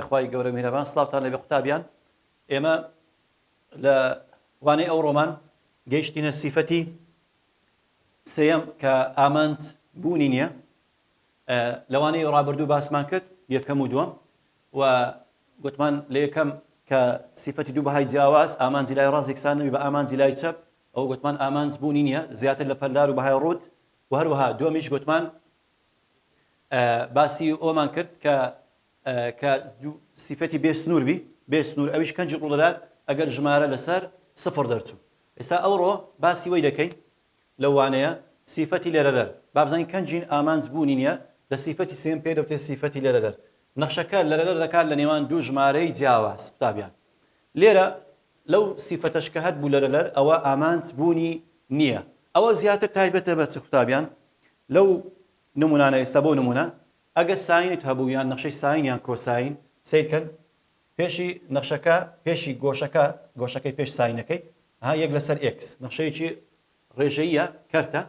ناوی خوای گەورە میهرەبان سڵاوتان لەبێ قوتابیان ئێمە لە وانەی ئەو ڕۆمان گەیشتینە سیفەتی سێیەم کە ئامانج بوونی نییە لەوانەی ڕابردوو باسمان کرد یەکەم و دووەم و گوتمان لە یەکەم کە سیفەتی دوو بەهای جیاواز ئامانجی لای ڕاست یەکسان نەبی بە ئامانجی لای چەپ ئەو گوتمان ئامانج بوونی نییە زیاتر لە پەلدار و بەهای ڕوود و هەروەها دووەمیش گوتمان باسی ئەومان کرد کە سیفەتی بێسنوور بی بێسنوور ئەویش کەنجی ڕوودەدات ئەگەر ژمارە لەسەر سفر دەرچوو ئێستا ئەوڕۆ باسی وەی دەکەین لەو وانەیە سیفەتی لێرەلەر با بزانین کەنجین ئامانج بوونی نییە لە سیفەتی سێم پێ دەوتێت سیفەتی لێرەلەر نەخشەکە لەرەلەر دەکات لە نێوان دوو ژمارەی جیاواز قوتابیان لێرە لەو سیفەتەش کە هەت بوو لەرەلەر ئەوە ئامانج بوونی نییە ئەوە زیاتر تایبەتە بە چ قوتابیان لەو نمونانە ئێستا بۆ نمونە ئەگە ساینت هەبوو یان نەخشەی ساین یان کۆساین سیرکەن پێشی نەخشەکە پێشی گۆشەکەی پێش ساینەکەی یەک لەسەر ئێکس نەخشەیەکی ڕێژەیە کەرتە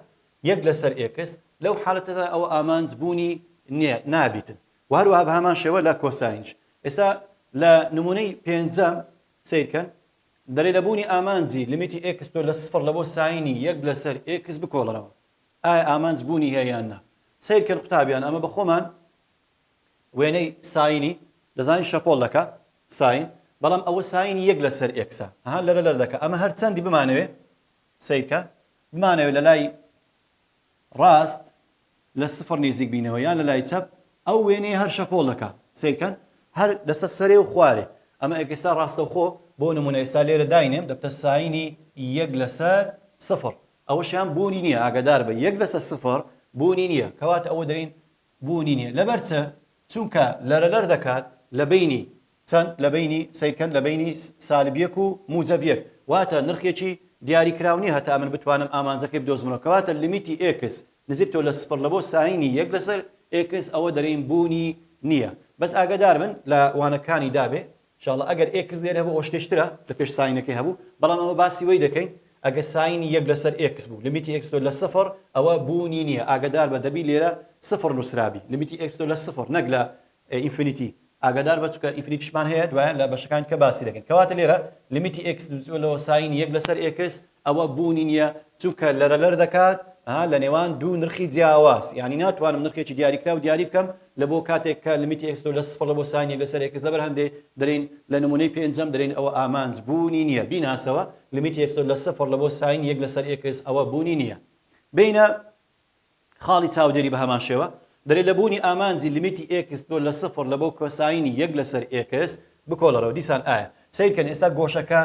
یەک لەسەر ئێکس لەو حالەتەدا ئەوە ئامانج بوونی نابیتن و هەروەها بە هەمان شێوە لە کۆساینش ئێستا لە نمونەی پێنجەم سیرکەن دەرێ لەبوونی ئامانجی لیمیتی ئێکس تۆ لە سفر لە بۆ ساینی یەک لەسەر ئێکس بکۆڵەوە ئایا ئامانج بوونی هەیە یان نا سیرکەن قوتابیان ئەمە بەخۆمان وێنەی ساینی دەزانی شەپۆڵ دەکە ساین بەڵام ئەوە ساینی یەک لەسەر ئێکسە لەرە دەکە ئەمە هەر چەندی بمانەوێ سیرکە بمانەوێت لە لای ڕاست لە سفر نێزیک بینەوە یان لە لای چەپ ئەو وێنەیە هەر شەپۆڵ دەکە سیرکەن هەر دەستە سەرێ و خوارێ ئەمە ئێستا ڕاستەوخۆ بۆ نمونە ئێستا لێرە داینێم دەبتە ساینی یەک لەسەر سفر ئەوەشیان بوونی نییە ئاگدار بە یەک لەسەر سفر بوونی نییە کەواتە ئەوە دەرین بوونی نییە لەبەرچە چونکە لەرەلەر دەکات لە بینی چەند لە بینی سیرکەن لە بینی سالبیەک و موجەبیەک واتە نرخێکی دیاریکراونی هەتا من بتوانم ئامانجەکەی بدۆزمەوە کەواتە لیمیتی ئێکس نزیک تۆ لە سفر لە بۆ ساینی یەک لەسەر ئێکس ئەوە دەرین بوونی نییە بەس ئاگدار من لە وانەکانی دابێ انشاءالله ئەگەر ئێکس لێرە هەبوو ئەو شتێشترە لە پێش ساینەکەی هەبوو بەڵام ئەوە باسی وەی دەکەین ئەگە ساینی یەک لەسەر ئێکس بوو لیمیتی ئێکس تۆ لە سفر ئەوە بوونی نییە ئاگدار بە دەبی لێرە سفر نووسرابی لیمیتی ئێکس تۆ لە سفر نەک لە ئینفینیتی ئاگدار بە چونکە ئینفینیتیشمان هەیە دوایە لە بەشەکان کە باسی دەکەن کەواتە لێرە لیمیتی ئێکس لەوە ساین یەک لەسەر ئێکس ئەوە بوونی نییە چونکە لەرەلەر دەکات لە نێوان دوو نرخی جیاواز یعنی ناتوانم نرخێکی دیاریکرا و دیاری بکەم لە بۆ کاتێک کە لیمیتی ئێکس تۆ لە سفر لە بۆ ساین یەک لەسەر ئێکس لەبەر هەندێ دەرین لە نمونەی پێنجەم دەرین ئەوە ئامانج بوونی نییە بیناسەوە لیمیتی ئێکس تۆ لە سفر لە بۆ ساین یەک لەسەر ئێکس ئەوە بوونی نییە بینە خاڵی چاودێری بە هەمان شێوە دەرێ لە بوونی ئامانجی لیمیتی ئێکس تۆ لە سفر لە بۆ کۆساینی یەک لەسەر ئێکس بکۆڵەرەوە دیسان ئایا سیرکەن ئێستا گۆشەکە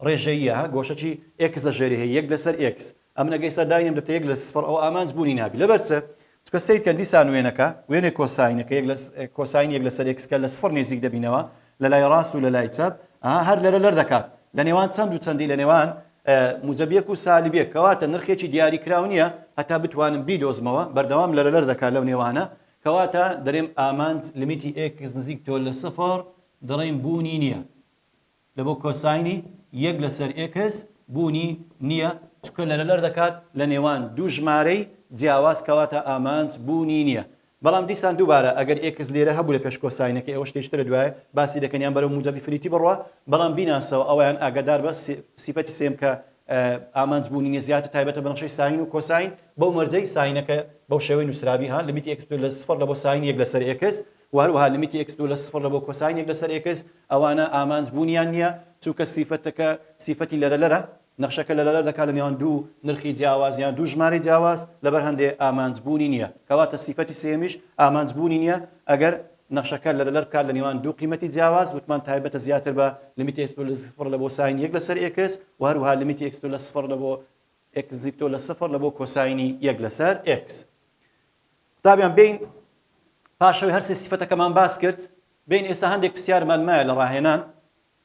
ڕێژەیە گۆشەی ئێکس دەژێری هەیە یەک لەسەر ئێکس ئەم نەگەیستا داینم دەبێت یەک لە سفر ئەو ئامانج بوونی نابی لەبەرچە چکە سیرکەن دیسان وێنێ کۆساینەکە کۆساین یەک لەسەر ئێکس کە لە سفر نێزیک دەبینەوە لە لای ڕاست و لە لای چەپ هەر لەرە دەکات لە نێوان چەند و چەندی لە نێوان موجەبیەک و سالبیەک کەواتە نرخێکی دیاریکراو نییە هەتا بتوانم بیدۆزمەوە بەردەوام لەرەلەر دەکات لەو نێوانە کەواتە دەرێم ئامانج لیمیتی ئێکس نزیک تۆ لە سفر دەڵێم بوونی نییە لە بۆ کۆساینی یەک لەسەر ئێکس بوونی نییە چکە لەرەلەر دەکات لە نێوان دوو ژمارەی جیاواز کەواتە ئامانج بوونی نییە بەڵام دیسان دووبارە ئەگەر ئێکس لێرە هەبوو لە پێش کۆساینەکەی ئەوە شتێشترە دوایە باسی دەکەنیان بەرەو موجەبی فریتی بڕوە بەڵام بیناسەوە ئەویان ئاگدار بە سیفەتی سێم کە ئامانج بوونی نییە زیاتر تایبەتە بە نەخشەی ساین و کۆساین بەو مەرجەی ساینەکە بەو شێوەی نووسرابی لیمیتی ئێکس تۆ لە سفر لە بۆ ساین یەک لەسەر ئێکس و هەروەها لیمیتی ئێکس تۆ لە سفر لە بۆ کۆساین یەک لەسەر ئێکس ئەوانە ئامانج بوونیان نییە چونکە سیفەتی لەرەلەرە نەخشەکە لەرەلەر دەکات لە نێوان دوو نرخی جیاواز یان دوو ژمارەی جیاواز لەبەر هەندێ ئامانج بوونی نییە کەواتە سیفەتی سێمیش ئامانج بوونی نییە ئەگەر نەخشەکە لەرەلەر بکات لە نێوان دوو قیمەتی جیاواز وتمان تایبەتە زیاتر بە لیمیتی ئێکس تۆ لە سفر لە بۆ ساین یەک لەسەر ئێکس و هەروەها لیمیتی ئێکس تۆ لە سفر لە بۆ ئێکس تۆ لە سفر لە بۆ کۆساینی یەک لەسەر ئێکس قوتابیان بین پاشەوەی هەر سێ سیفەتەکەمان باس کرد بین ئێستا هەندێک پرسیارمان مایە لە ڕاهێنان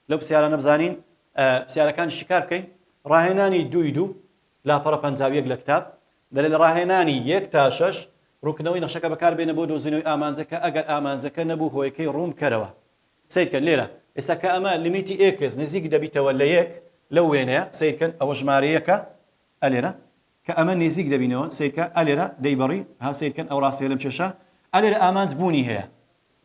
لەو پرسیارانە بزانین پرسیارەکانی شکار بکەین ڕاهێنانی دوو لاپەڕە 51 لە کتاب دەڵێت لە ڕاهێنانی 1 تا 6 ڕوونکردنەوەی نەخشەکە بەکاربێنە بۆ دۆزینەوەی ئامانجەکە ئەگەر ئامانجەکە نەبوو هۆیەکەی ڕوون بکەرەوە سیرکەن لێرە ئێستا کە ئەمە لیمیتی ئێکس نزیک دەبیتەوە لە 1 لەو وێنەیە سیرکەن ئەوە ژمارەیەکە ئەلێرە کە ئەمە نزیک دەبینەوە سیرکە ئەلێرە دەیبڕی سیرکەن ئەو ڕاستیە لەم چێشە ئەلێرە ئامانج بوونی هەیە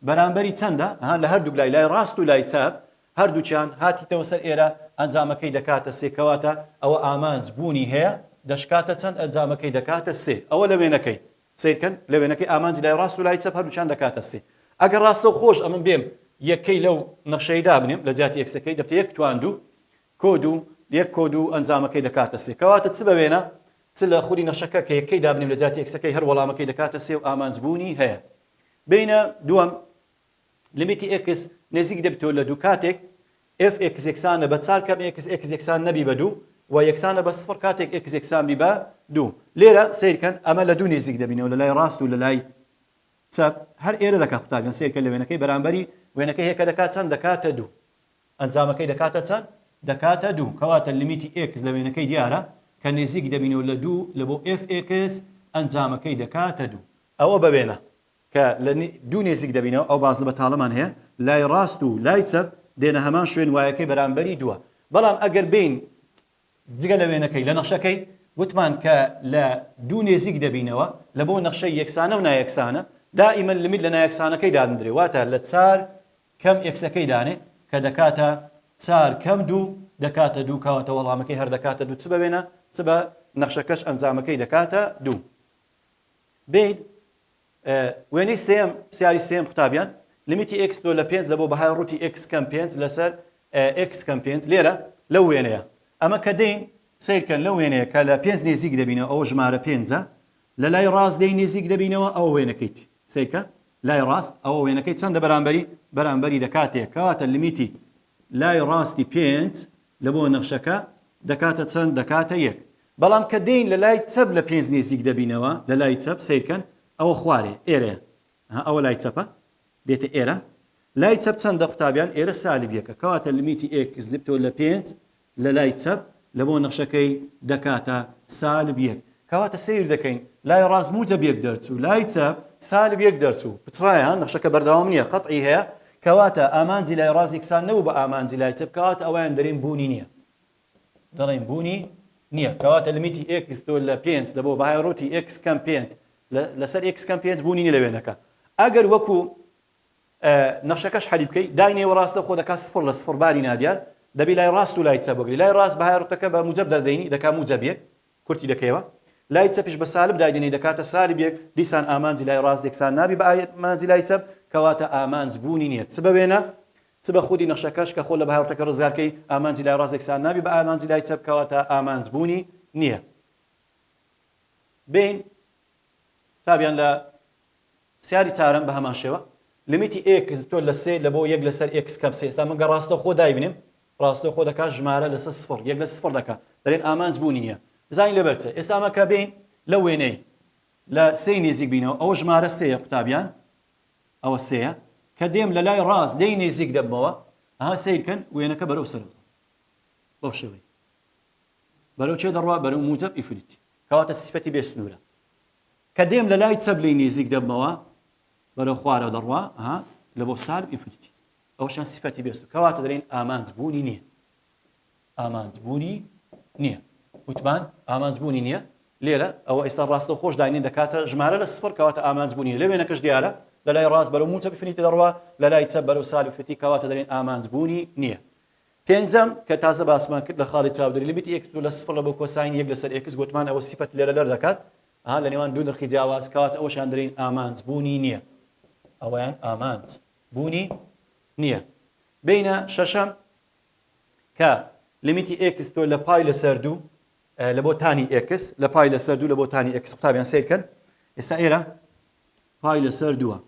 بەرامبەری چەندە لە هەردوو لای ڕاست و لای چاپ هەردووچیان هاتیتەوە سەر ئێرە ئەنجامەکەی دەکاتە سێ کەواتە ئەوە ئامانج بوونی هەیە دەشکاتە چەند ئەنجامەکەی دەکاتە سێ ئەوە لە وێنەکەی سیرکەن لە وێنەکەی ئامانجی لای ڕاست و لای چەپ هەردووچیان دەکاتە سێ ئەگەر ڕاستە خۆش ئەمن بێم یەکەی لەو نەخشەیدا بنێم لە جیاتی ئەکسەکەی دەبتە یەک تواندوو کۆد و یەک کۆد و ئەنجامەکەی دەکاتە سێ کەواتە چ بەوێنە چ لە خوری نەخشەکە کە یەکەی دابنێم لە جیاتی ئەکسەکەی هەر وەڵامەکەی دەکاتە سێ و ئامانج بوونی هەیە بینە دووەم لیمیتی x نزیک دەبتەوە لە دوو کاتێک f(x) یەکسانە بە 4 کەم x یەکسان نەبی بە 2 و یەکسانە بە 0 کاتێک x یەکسان بی بە 2 لێرە سیرکەن ئەمە لە دوو نزیک دەبینەوە لە لای ڕاست و لە لای چەپ هەر ئێرە دەکات قوتابیان سیرکەن لە وێنەکەی بەرامبەری وێنەکەی هەیە کە دەکات چەند دەکاتە 2 ئەنجامەکەی دەکاتە چەند دەکاتە 2 کەواتە لیمیتی x لە وێنەکەی دیارە کە نزیک دەبینەوە لە 2 لە بۆ f(x) ئەنجامەکەی دەکاتە 2 ئەوە بەوێنە کە لە دوو نێزیک دەبینەوە ئەو باز بە تاڵەمان هەیە لای ڕاست و لای چەپ دێنە هەمان شوێن وایەکەی بەرامبەری دووە بەڵام ئەگەر بین جگە لە وێنەکەی لە نەخشەکەی وتمان کە لە دوو نێزیک دەبینەوە لە بۆ نەخشەی یەکسانە و نایەکسانە دائیمەن لمیت لە نایەکسانەکەی دادرێ واتە لە 4 کەم ئێکسەکەی دانێ کە دەکاتە 4 کەم 2 دەکاتە 2 کەواتە وەڵامەکەی هەر دەکاتە 2 چ بەوێنە چ بە نەخشەکەش ئەنجامەکەی دەکاتە 2 بین وێنەی سێم سیاری سێم قوتابیان لیمیتی x لە 5 دەبۆ بەهای ڕووتی x کەم 5 لەسەر x کەم 5 لێرە لەو وێنەیە ئەمە کە دەین سیرکەن لەو وێنەیە کە لە 5 نێزیک دەبینەوە ئەوە ژمارە 5 لە لای ڕاست دەی نێزیک دەبینەوە ئەوە وێنەکەیت سیرکە لای ڕاست ئەوە وێنەکەی چەندە بەرامبەری دەکاتێک کەواتە لیمیتی لای ڕاستی 5 لە بۆ نەخشەکە دەکاتە چەند دەکاتە 1 بەڵام کە دەین لە لای چەپ لە 5 نێزیک دەبینەوە لە لای چەپ سیرکەن ئەوە خوارێ ئێرەیە ئەوە لای چەپە دێتە ئێرە لای چەپ چەندە قوتابیان ئێرە سالب یەکە کەواتە لیمیتی x دبتەوە لە 5 لە لای چەپ لە بۆ نەخشەکەی دەکاتە سالب یەک کەواتە سیر دەکەین لای ڕاست موجب یەک دەرچوو لای چەپ سالب یەک دەرچوو پچڕایە نەخشەکە بەردەوام نییە قەتعی هەیە کەواتە ئامانجی لای ڕاست یەکسان نەبوو بە ئامانجی لای چەپ کەواتە ئەویان دەرێن بوونی نییە دەڵێن بوونی نییە کەواتە لیمیتی x لە 5 دەبۆ بەهای ڕووتی x کەم 5 لەسەر x کەم 5 بوونی نییە لە وێنەکە ئەگەر وەکو نەخشەکەش حەلی بکەی داینێوە ڕاستە خۆ دەکات 0 لە 0 باری نادیار دەبی لای ڕاست و لای چەپ بگری لای ڕاست بەهای ڕووتەکە بە موجب دەردەینی دەکات موجب یەک کورتی دەکەیەوە لای چەپیش بە سالب دایدێنی دەکاتە سالب یەک دیسان ئامانجی لای ڕاست یەکسان نابی بە ئامانجی لای چەپ کەواتە ئامانج بوونی نییە چ بەوێنە چ بە خودی نەخشەکەش کە خۆ لە بەهای ڕووتەکە ڕزگارکەی ئامانجی لای ڕاست یەکسان نابی بە ئامانجی لای چەپ کەواتە ئامانج بوونی نییە بین تابیان لە سیاری چارەم بە هەمان شێوە لیمیتی x تۆ لە 3 لە بۆ 1 لەسەر x کەم 3 ئێستا مەگە ڕاستە خۆ دایبنێم ڕاستە خۆ دەکات ژمارە لەسەر 0 1 لە 0 دەکات دەرێن ئامانج بوونی نییە بزانین لەبەرچە ئێستا ئەمە کە بین لە وێنەی لە 3 نێزیک بینەوە ئەوە ژمارە 3 قوتابیان ئەوە 3 کە دێم لە لای ڕاست دەی نێزیک دەبمەوە سیرکەن وێنەکە بەرەو سەر بەو شێوەی بەرەو چێ دەڕوا بەرەو موجب ئیفریتی کەواتە سیفەتی بێ سنوورە کە دێم لە لای چەپ لی نێزیک دەبمەوە بەرەو خوارە دەڕوا لە بۆ سالب ئیفریتی ئەوشان سیفەتی بێ سنوور کەواتە دەرێن ئامانج بوونی نییە ئامانج بوونی نییە وتمان ئامانج بوونی نییە لێرە ئەوە ئێستا ڕاستە خۆش داینێ دەکاتە ژمارە لە 0 کەواتە ئامانج بوونی لە وێنەکەش دیارە لە لای ڕاست بەرەو موجب ئیفریتی دەڕوا لە لای چەپ بەرەو سالب ئیفریتی کەواتە دەرێن ئامانج بوونی نییە پێنجەم کە تازە باسمان کرد لە خاڵی چاودێری لیمیتی x لە 0 لە بۆ کۆساین 1 لەسەر x گوتمان ئەوە سیفەت لێرە لەر دەکات لە نێوان دوو نرخی جیاواز کەواتە ئەوەشان دەرێن ئامانج بوونی نییە ئەویان ئامانج بوونی نییە بینە شەشەم کە لیمیتی x لە پای لەسەر 2 لە بۆ تانی x لە پای لەسەر 2 لە بۆ تانی x قوتابیان سیرکەن ئێستا ئێرە پای لەسەر 2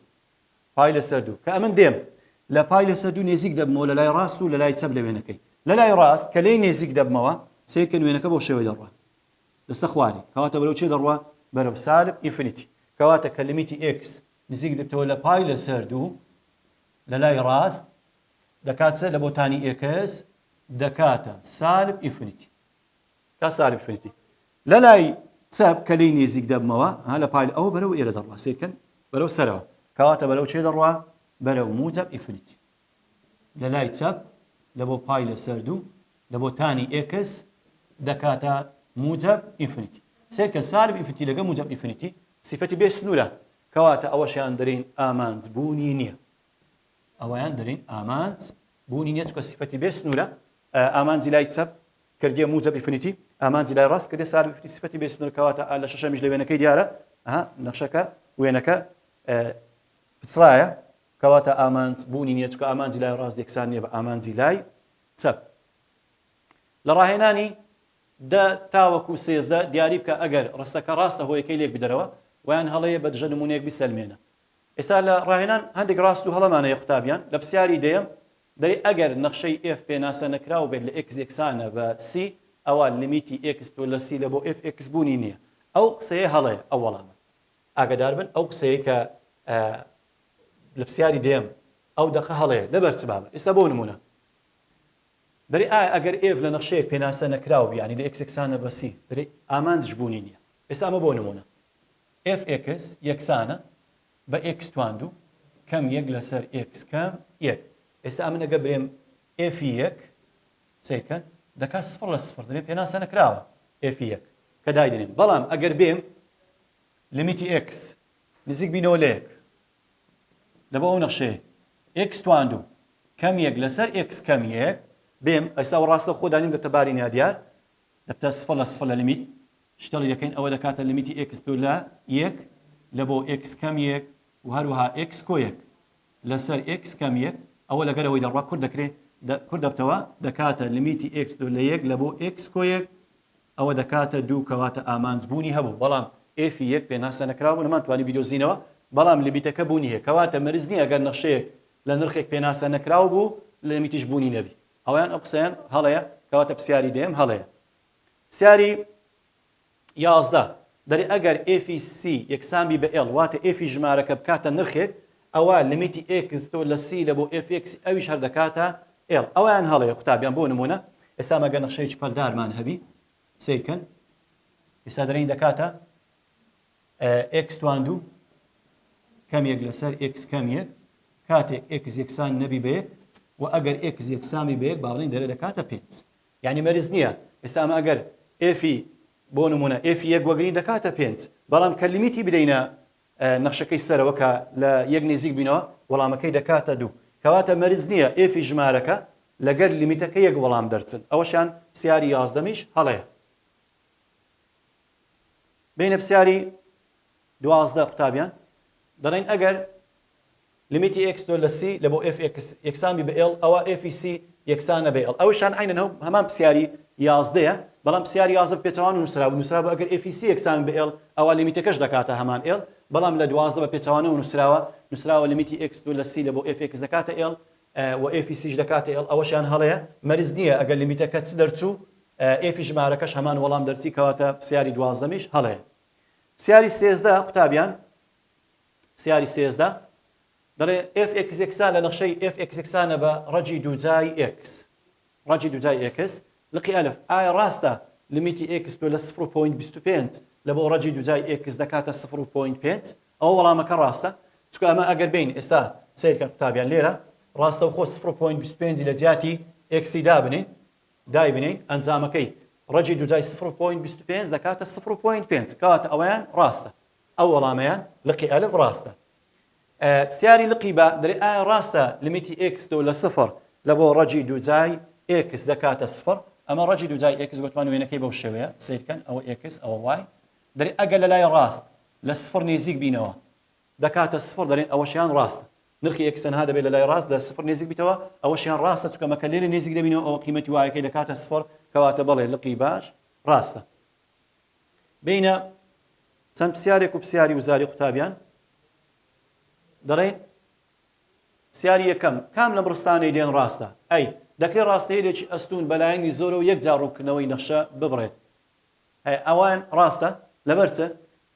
پای لەسەر 2 کە ئەمن دێم لە پای لەسەر 2 نێزیک دەبمەوە لە لای ڕاست و لە لای چەپ لە وێنەکەی لە لای ڕاست کە لێی نێزیک دەبمەوە سیرکەن وێنەکە بۆ شێوەی دەڕوا دەستە خواری کەواتە بەرەو چێ دەڕوا بەرەو سالب ئینفینیتی کەواتە کە لیمیتی x نزیک دەبتەوە لە پای لەسەر 2 لە لای ڕاست دەکات لە بۆ تانی x دەکاتە سالب ئینفینیتی کا سالب ئینفینیتی لە لای چەپ کە لێی نێزیک دەبمەوە لە پای ئەوە بەرەو ئێرە دەڕوا سیرکەن بەرەو سەرەوە کەواتە بەرەو چێ دەڕوا بەرەو موجب ئینفینیتی لە لای چەپ لە بۆ پای لەسەر 2 لە بۆ تانی x دەکاتە موجب ئینفینیتی سیرکە سالب ئینفینیتی لەگە موجب ئینفینیتی سیفەتی بێ سنوورە کەواتە ئەوەشیان دەرێن ئامانج بوونی نییە ئەویان دەرین ئامانج بوونی نییە چکە سیفەتی بێ سنوورە ئامانجی لای چەپ کردیە موجب ئینفینیتی ئامانجی لای ڕاست کردێ سار سیفەتی بێ سنوور کەواتە لە شەشەمیش لە وێنەکەی دیارە نەخشەکە وێنەکە پچڕایە کەواتە ئامانج بوونی نییە چکە ئامانجی لای ڕاست یەکسان نییە بە ئامانجی لای چەپ لە ڕاهێنانی تاوەکو سێزدە دیاری بکە ئەگەر ڕستەکە ڕاستە هۆیەکەی لێک بدەرەوە ویان هەڵەیە بە دژە نمونەیەک بیسەلمێنە ئێستا لە ڕاهێنان هەندێک ڕاست و هەڵەمانەیە قوتابیان لە پرسیاری دەیەم دەی ئەگەر نەخشەی F پێناسە نەکراو بێت لە X یەکسانە بە C ئەوە لیمیتی X لە C لە بۆ Fx بوونی نییە ئەو قسەیە هەڵەیە ئەو وەڵامە ئاگادار بن ئەو قسەیە کە لە پرسیاری دەیەم ئەو دەقە هەڵەیە لەبەر چ بابە ئێستا بۆ نمونە دەری ئەگەر F لە نەخشەیەک پێناسە نەکراو ینی لە X یەکسانە بە C دەری ئامانجش بوونی نییە ئێستا ئەمە بۆ نمونە Fx یەکسانە بە X تواند و کەم یەک لەسەر X کەم یەک ئێستا ئەمە ئەگە برێم F1 سیکەن دەکات سفر لە سفر دەبێت پێناسە نەکراوە F1 کە دایدنێن بەڵام ئەگەر بێم لیمیتی X نزیک بینەوە لە یەک لە بۆ ئەو نەخشەیە X تواند و کەم یەک لەسەر X کەم یەک بێم ئێستا ڕاستە خۆدانیم دەتە بارینیا دیار دەبتە سفر لە سفر لە لیمیت شتەڵی دەکەین ئەوە دەکاتە لیمیتی X پێ لە یەک لە بۆ X کەم یەک و هەروەها X کۆیەک لەسەر X کەم یەک ئەوە لەگەرەوەی دەڕوا کورد دەکرێت کورد دەبتەوە دەکاتە لیمیتی X لە یەک لە بۆ X کۆیەک ئەوە دەکاتە دوو کەواتە ئامانجبوونی هەبوو بەڵام F1 پێناسە نەکراوە نەمانتوانی بیدۆزینەوە بەڵام لیمیتەکە بوونی هەیە کەواتە مەرز نییە ئەگەر نەخشەیەک لە نرخێک پێناسە نەکراو بوو لە لیمیتیش بوونی نەبی ئەویان ئەو قسەیان هەڵەیە کەواتە پرسیاری دێم هەڵەیە پرسیاری 11 دەری ئەگەر F(C) یەکسانبی بە L واتە F ژمارەکە بکاتە نرخێک ئەوە لیمیتی X لە C لە بۆ Fx ئەویش هەر دەکاتە L ئەویان هەڵەیە قوتابیان بۆ نمونە ئێستا مەگە نەخشەیەکی پەلدارمان هەبی سیرکەن ئێستا دەرەین دەکاتە X تواند و کەم یەک لەسەر X کەم یەک کاتێک X یەکسان نەبی بە یەک و ئەگەر X یەکسامی بە یەک با بڵێن دەرە دەکاتە 5 یعنی مەرز نییە ئێستا ئەمە ئەگەر F بۆ نمونە F1 وەگرین دەکاتە 5 بەڵام کە لیمیتی بدەینە نەخشەکەی سەرەوە کە لە یەک نزیک بینەوە وەڵامەکەی دەکاتە دوو کەواتە مەرز نییە F ژمارەکە لەگەر لیمیتەکە یەک وەڵام دەرچن ئەوەشیان پرسیاری 11میش هەڵەیە بینە پرسیاری 12 قوتابیان دەڵێن ئەگەر لیمیتی X لە C لە بۆ Fx یەکسانبی بە L ئەوە Fc یەکسانە بە L ئەوشان عینەن هەمان پرسیاری 11ەیە بەڵام پرسیاری 11 پێچەوان نووسرابوو نووسرابوو ئەگەر Fc یەکسان بە L ئەوە لیمیتەکەش دەکاتە هەمان L بەڵام لە 12 بە پێچەوانەوە نووسراوە لیمیتی X لە C لە بۆ Fx دەکاتە L و Fcش دەکاتە L ئەوەشیان هەڵەیە مەرز نییە ئەگەر لیمیتەکە چ دەرچوو F ژمارەکەش هەمان وەڵام دەرچی کەواتە پرسیاری 12میش هەڵەیە پرسیاری 13 قوتابیان پرسیاری 13 دەڵێ Fx یەکسان لە نەخشەی Fx یەکسانە بە ڕەجی دووجای X ڕەجی دووجای X لقی ئەلف ئایا ڕاستە لیمیتی X لە 0.25 لە بۆ ڕەجی دووجای X دەکاتە 0.5 ئەوە وەڵامەکە ڕاستە چکە ئەمە ئەگەر بین ئێستا سیرکە قوتابیان لێرە ڕاستە و خۆ 0.25 لە جیاتی X دای بنین ئەنجامەکەی ڕەجی دووجای 0.25 دەکاتە 0.5 کەواتە ئەوەیان ڕاستە ئەو وەڵامەیان لقی ئەلف ڕاستە پرسیاری لقی بە دەرێ ئایا ڕاستە لیمیتی X لە 0 لە بۆ ڕەجی دووجای X دەکاتە 0 ئەمە ڕەجی دووجای X گوتمان وێنەکەی بەو شێوەیە سیرکەن ئەوە X ئەوە Y دەرێ ئەگەر لە لای ڕاست لە 0 نزیک بینەوە دەکاتە 0 دەرێن ئەوەشیان ڕاستە نرخی X تەنها دەبێت لە لای ڕاست لە 0 نزیک بیتەوە ئەوەشیان ڕاستە چکە مەکە لێرە نزیک دەبینەوە ئەوە قیمەتی وایەکەی دەکاتە 0 کەواتە بەڵێ لقی باش ڕاستە بینە چەند پرسیارێک و پرسیاری وزاری قوتابیان دەڵێن پرسیاری یەکەم کام لە بڕستانەی دێن ڕاستە ئەی دەکرێت ڕاستەیەکی ئەستون بەلایەنی زۆرە و یەک جار ڕوونکردنەوەی نەخشە ببڕێت ئەوان ڕاستە لەبەرچە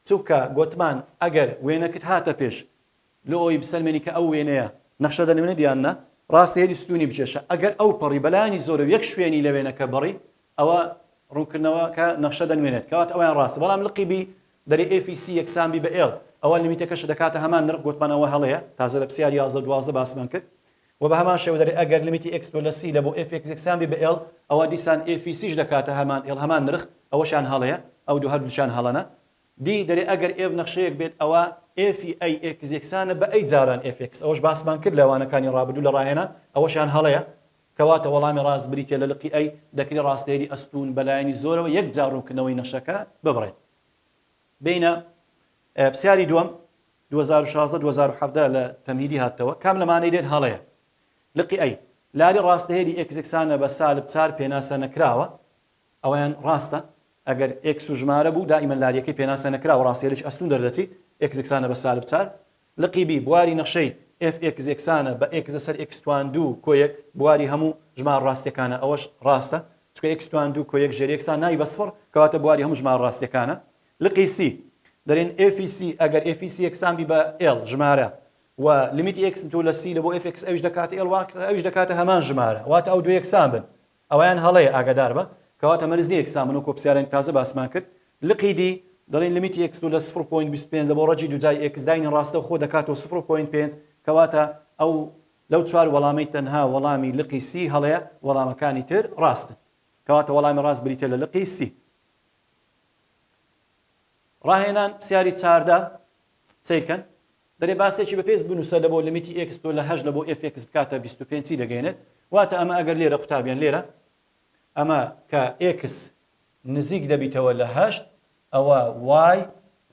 چووکە گوتمان ئەگەر وێنەکەت هاتە پێش لە ئەوی بسەلمێنی کە ئەو وێنەیە نەخشە دەنوێنێت دیاننا ڕاستە هێری ستونی بچێشە ئەگەر ئەو پەڕی بەلایەنی زۆرە و یەک شوێنی لە وێنەکە بڕی ئەوە ڕوونکردنەوەکە نەخشە دەنوێنێت کەواتە ئەویان ڕاستە بەڵام لقیبی دەری Fc یەکسانبی بە L ئەوە لیمیتەکەش دەکاتە هەمان نرخ گوتمانەوە هەڵەیە تازە لە پرسیاری 11 باسمان کرد و بە هەمان شێوە دەری ئەگەر لیمیتی X لە C لە بۆ Fx یەکسانبی بە L ئەوە دیسان Fcش دەکاتە هەمان L هەمان نرخ ئەوەشان هەڵەیە ئەو دوو هەردووشان هەڵەنە دی دەرێ ئەگەر ئێف نەخشەیەک بێت ئەوە ئێفی ئەی ئێکس یەکسانە بە ئەی جاران ئێفێکس ئەوەش باسمان کرد لەوانەکانی ڕابردوو لە ڕاهێنان ئەوەشیان هەڵەیە کەواتە وەڵامی ڕاست بریتە لە لقی ئەی دەکری ڕاستێری ئەستون بەلایانی زۆرەوە یەک جاڕوونکردنەوەی نەخشەکە ببڕێت بینە پرسیاری دووەم 2016-2017 لە تەمهیدی هاتەوە کام لەمانەی دێت هەڵەیە لقی ئەی لاری ڕاستەهێری ئێکس یەکسانە بە سالب 4 پێناسە نەکراوە ئەویان ڕاستە ئەگەر ئێکس و ژمارە بوو دائیمەن لاریەکەی پێناسە نەکراوە ڕاستێریش ئەستون دەردەچی ئێکس یەکسانە بە سالب 4 لقی بی بواری نەخشەی f ئێکس یەکسانە بە ئێکس لەسەر ئێکس توان دوو کۆیەک بواری هەموو ژمار ڕاستیەکانە ئەوەش ڕاستە چکە ئێکس توان دوو کۆیەک ژێر یەکسان نای بە سفر کەواتە بواری هەموو ژمار ڕاستیەکانە لقی سی دەرێن FEC ئەگەر FEC یەکسان بی بە L ژمارە و لیمیتی x تۆ لە C لە بۆ fx ئەوش دەکاتە L ئەوش دەکاتە هەمان ژمارە واتە ئەو دو یەکسان بن ئەویان هەڵەیە ئاگادار بە کەواتە مەرز نیە یەکسان بن و کۆپسیارێک تازە باسمان کرد لقی دی دەڵێن لیمیتی x تۆ لە 0.25 لە بۆ ڕەجی دوجای x داینی ڕاستە خۆ دەکاتەوە 0.5 کەواتە ئەو لەو چوار وەڵامی تەنها وەڵامی لقی C هەڵەیە وەڵامەکانی تر ڕاستن کەواتە وەڵامی ڕاست بریتە لە لقی C ڕاهێنان پرسیاری چاردا سیرکەن دەرێ باسێکی بەپێز بنووسە لە بۆ لیمیتی x تۆ لە 8 لە بۆ fx بکاتە 25 دەگەێنێت واتە ئەمە ئەگەر لێرە قوتابیان لێرە ئەمە کە x نزیک دەبیتەوە لە 8 ئەوە y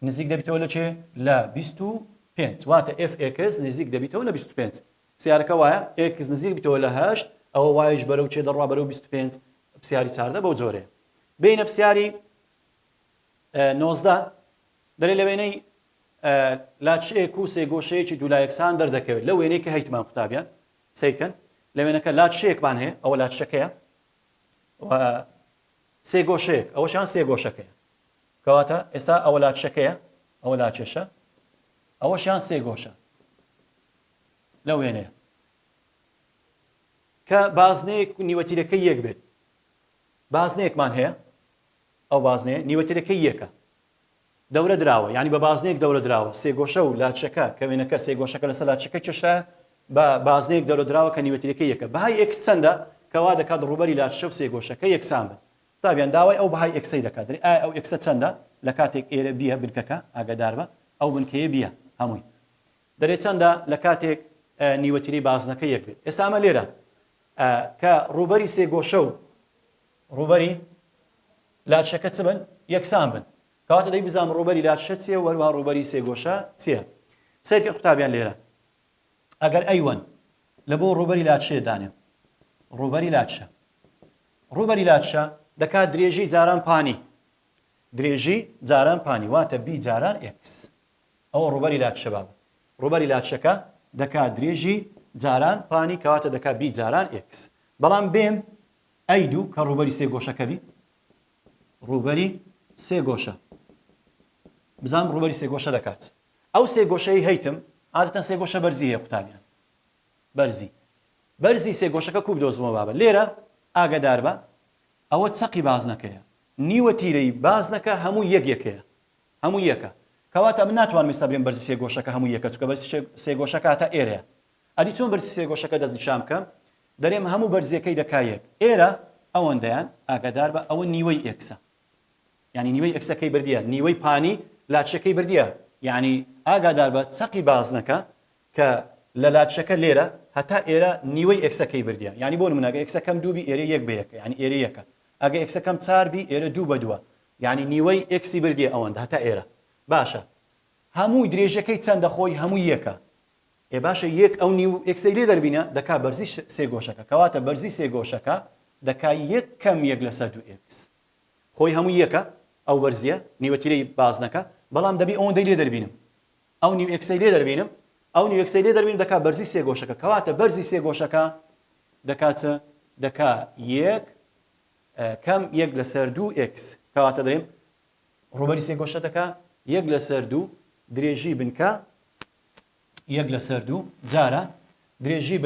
نزیک دەبیتەوە لە چێ لە 25 واتە fx نزیک دەبیتەوە لە 25 پرسیارەکە وایە x نزیک بێتەوە لە 8 ئەوە yش بەرەو چێ دەڕوا بەرەو 25 پرسیاری چاردە بەو جۆرەیە بینە پرسیاری 19 دەرێ لە وێنەی لاچەیەک و سێگۆشەیەکی دوولای یەکسان دەردەکەوێت لە وێنەی کە هەیتمان قوتابیان سیرکەن لە وێنەکە لاچەیەکمان هەیە ئەوە لاچەکەیە و سێگۆشەیەک ئەوەشان سێگۆشەکەیە کەواتە ئێستا ئەوە لاچەکەیە ئەوە لاچێشە ئەوەشیان سێگۆشە لە وێنەیە کە بازنەیەک و نیوەتیرەکەی یەک بێت بازنەیەکمان هەیە ئەو بازنەیە نیوەتیرەکەی یەکە دەورە دراوە یعنی بە بازنەیەک دەورە دراوە سێگۆشە و لاچەکە کە وێنەکە سێگۆشەکە لەسەر لاچەکە چشە بە بازنەیەک دەورە دراوە کە نیوەتیرەکەی یەکە بەهای x چەندە کەوا دەکات ڕوبەری لاچە و سێگۆشەکە یەکسان بن تابیان داوای ئەو بەهای x دەکات ئایا ئەو x چەندە لە کاتێک ئێرە بیە بنکەکە ئاگادار بە ئەو بنکەیە بیە هەمووی دەرێت چەندە لە کاتێک نیوەتیری بازنەکە یەک بێت ئێستا ئەمە لێرە کە ڕوبەری سێگۆشە و ڕوبەری لاچەکە چ بن یەکسان بن کەواتە دەی بزانم ڕوبەری لاچە چییە وەروها ڕوبەری سێگۆشە چییە سیرکە قوتابیان لێرە ئەگەر ئەیوەن لە بۆ ڕوبەری لاچێ دانێ ڕوبەری لاچە دەکات درێژی جاران پانی درێژی جاران پانی واتە بی جاران x ئەوە ڕوبەری لاچە بابە ڕوبەری لاچەکە دەکات درێژی جاران پانی کەواتە دەکات بی جاران x بەڵام بێم ئەی دوو کە ڕوبەری سێگۆشەکە بی ڕوبەری سێگۆشە بزانم ڕوبەری سێگۆشە دەکات ئەو سێگۆشەی هەیتم عادەتەن سێگۆشە بەرزی هەیە قوتابیان بەرزی سێگۆشەکە کوب دۆزمەوە بابە لێرە ئاگادار بە ئەوە چەقی بازنەکەیە نیوەتیرەی بازنەکە هەموو یەکەیە هەموو یەکە کەواتە من ناتوانم ئێستا بڵێم بەرزی سێگۆشەکە هەموو یەکە چونکە بەرزی سێگۆشەکە هاتە ئێرەیە ئەدی چۆن بەرزی سێگۆشەکە دەست نیشان بکەم دەرێم هەموو بەرزیەکەی دەکا یەک ئێرە ئەوەندەیان ئاگادار بە ئەوە نیوەی ئێکسە یعنی نیوەی ئەکسەکەی بردیە نیوەی پانی لاچەکەی بردیە یعنی ئاگادار بە چەقی بازنەکە کە لە لاچەکە لێرە هەتا ئێرە نیوەی ئەکسەکەی بردیە یعنی بۆ نمونە ئەگە ئەکسەکەم دووبی ئێرە یەک بە یەکە یعنی ئێرە یەکە ئەگە ئەکسەکەم چاربی ئێرە دوو بە دووە یعنی نیوەی ئەکسی بردیە ئەوەندە هەتا ئێرە باشە هەمووی درێژەکەی چەندە خۆی هەمووی یەکە باشە یەک ئەو نیو ئەکسەی لێ دەربینە دەکا بەرزی سێگۆشەکە کەواتە بەرزی سێگۆشەکە دەکا یەک کەم یەک لەسەر دوو ئەکس خۆی هەمووی یەکە ئەو بەرزیە نیوەتیرەی بازنەکە بەڵام دەبی ئەوەندەی لێ دەربینم ئەو نیو ئەکسەی لێ دەربینم ئەو نیو ئەکسەی لێ دەربینم دەکا بەرزی سێگۆشەکە کەواتە بەرزی سێگۆشەکە دەکاتە دەکا یەک کەم یەک لەسەر دوو ئەکس کەواتە دەرێم ڕوبەری سێگۆشە دەکا یەک لەسەر دوو درێژی بنکە یەک لەسەر دوو جارە درێژی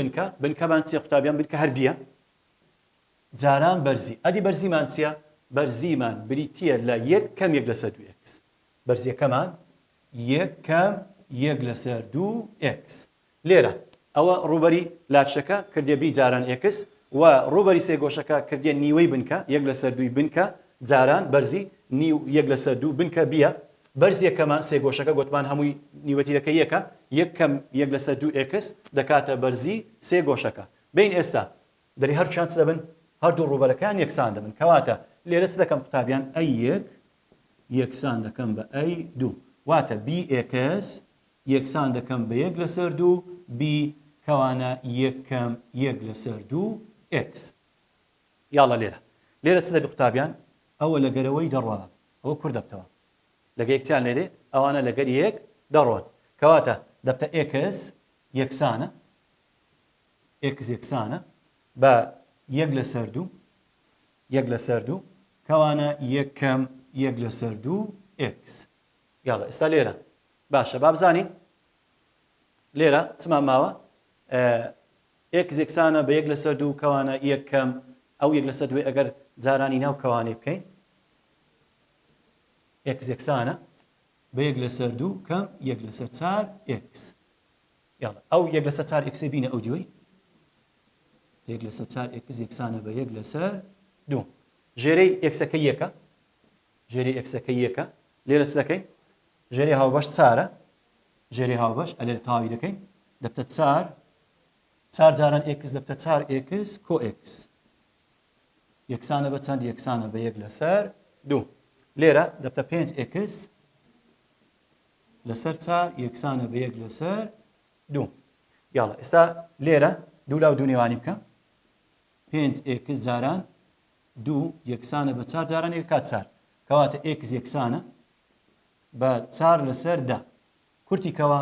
بنکەمان چیە قوتابیان بنکە هەر بیە جاران بەرزی ئەدی بەرزیمان چییە بەرزیمان بریتیە لە یەک کەم یەک لەسەر دوو ئەکس بەرزیەکەمان یەک کەم یەک لەسەر دوو ئەکس لێرە ئەوە ڕوبەری لاچەکە کردێ بی جاران ئەکس و ڕوبەری سێگۆشەکە کردێ نیوەی بنکە یەک لەسەر دووی بنکە جاران بەرزی نیو یەک لەسەر دوو بنکە بیە بەرز یەکەمان سێ گۆشەکە گوتمان هەمووی نیوەتیرەکە یەکە یەکەم یەک لەسەر 2x دەکاتە بەرزی سێ گۆشەکە بین ئێستا دەری هەرچیان چ دەبن هەردوو ڕوبەرەکان یەکسان دەبن کەواتە لێرە چ دەکەم قوتابیان ئەی یەک یەکسان دەکەم بە ئەی دوو واتە bx یەکسان دەکەم بە یەک لەسەر دوو b کەوانە یەکەم یەک لەسەر دوو x یاڵە لێرە چ دەبی قوتابیان ئەوە لەگەرەوەی دەڕوا ئەوە کوور دەبتەوە لەگە یەکتیان لێرێ ئەوانە لەگەر یەک دەڕۆن کەواتە دەبتە x یەکسانە x یەکسانە بە یەک لەسەر دوو یەک لەسەر دوو کەوانە یەکەم یەک لەسەر دوو x یاڵە ئێستا لێرە باشە با بزانین لێرە چمان ماوە x یەکسانە بە یەک لەسەر دوو کەوانە یەکەم ئەو یەک لەسەر دوێ ئەگەر جارانی ناو کەوانێ بکەین x یەکسانە بە یەک لەسەر دوو کەم یەک لەسەر 4x یاڵە ئەو یەک لەسەر 4x بینە ئەو دیوەی یەک لەسەر 4x یەکسانە بە یەک لەسەر دوو ژێرەی xەکە یەکە ژێری xەکە یەکە لێرە چ دەکەین ژێری هاوبەش 4ە ژێری هاوبەش ئەلێرە تاوی دەکەین دەبتە 4 جاران x دەبتە 4x کۆ x یەکسانە بە چەند یەکسانە بە یەک لەسەر دوو لێرە دەبتە 5x لەسەر 4 یەکسانە بە یەک لەسەر دوو یاڵە ئێستا لێرە دوو لاو دوو نێوانی بکە 5x جاران دوو یەکسانە بە 4 جاران یەکات 4 کەواتە x یەکسانە بە 4 لەسەر 10 کورتی کەوە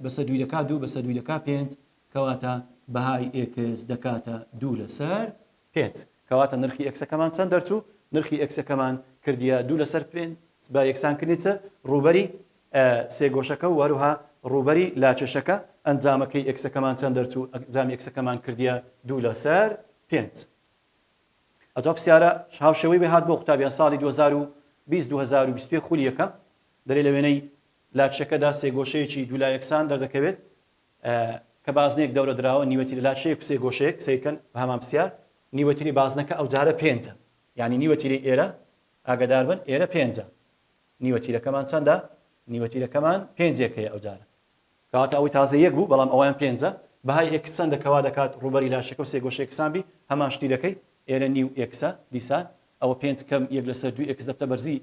بەسەر دوی دەکات دوو بەسەر دوی دەکات 5 کەواتە بەهای x دەکاتە دوو لەسەر 5 کەواتە نرخی xەکەمان چەند دەرچوو نرخی xەکەمان کردیە دوو لەسەر 5 بە یەکسانکردنیچە ڕوبەری سێ گۆشەکە و هەروها ڕوبەری لاچەشەکە ئەنجامەکەی xەکەمان چەند دەرچوو ئەنجامی xەکەمان کردیە دوو لەسەر 5 ئەجا پرسیارە هاوشێوەی بێ هات بۆ قوتابیان ساڵی 2020-2021 خولی یەکەم دەرێ لە وێنەی لاچەکەدا سێ گۆشەیەکی دوو لا یەکسان دەردەکەوێت کە بازنێک دەورە دراوە نیوەتیری لاچەیەک سێ گۆشەیەک سەیکەن بە هەمان پرسیار نیوەتیری بازنەکە ئەو جارە 5 یعنی نیوەتیری ئێرە ئاگادار بن ئێرە 5 نیوەتیرەکەمان چەندە نیوەتیرەکەمان 5ەکەیە ئەو جارە کەواتە ئەوەی تازە یەک بوو بەڵام ئەویان 5 بەهای x چەندەکەوا دەکات ڕوبەری لاشەکە و سێ گۆشەیەک سانبی هەمان شتی دەکەی ئێرە نیو x دیسان ئەوە 5 کەم یەک لەسەر 2x دەبتە بەرزی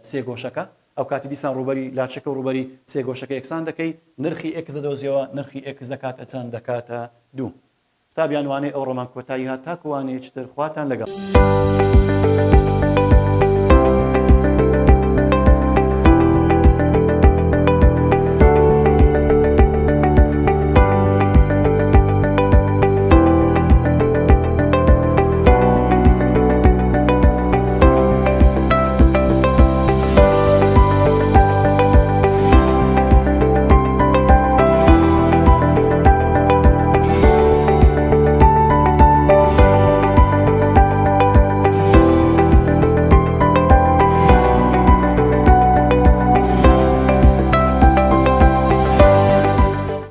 سێ گۆشەکە ئەو کاتی دیسان ڕوبەری لاچەکە و ڕوبەری سێ گۆشەکە یەکسان دەکەی نرخی x دەدۆزیەوە نرخی x دەکاتە چەند دەکاتە 2 قوتابیان وانەی ئەو ڕۆمان کۆتایی هات تاکوانەیەکی تر خواتان لەگەڵ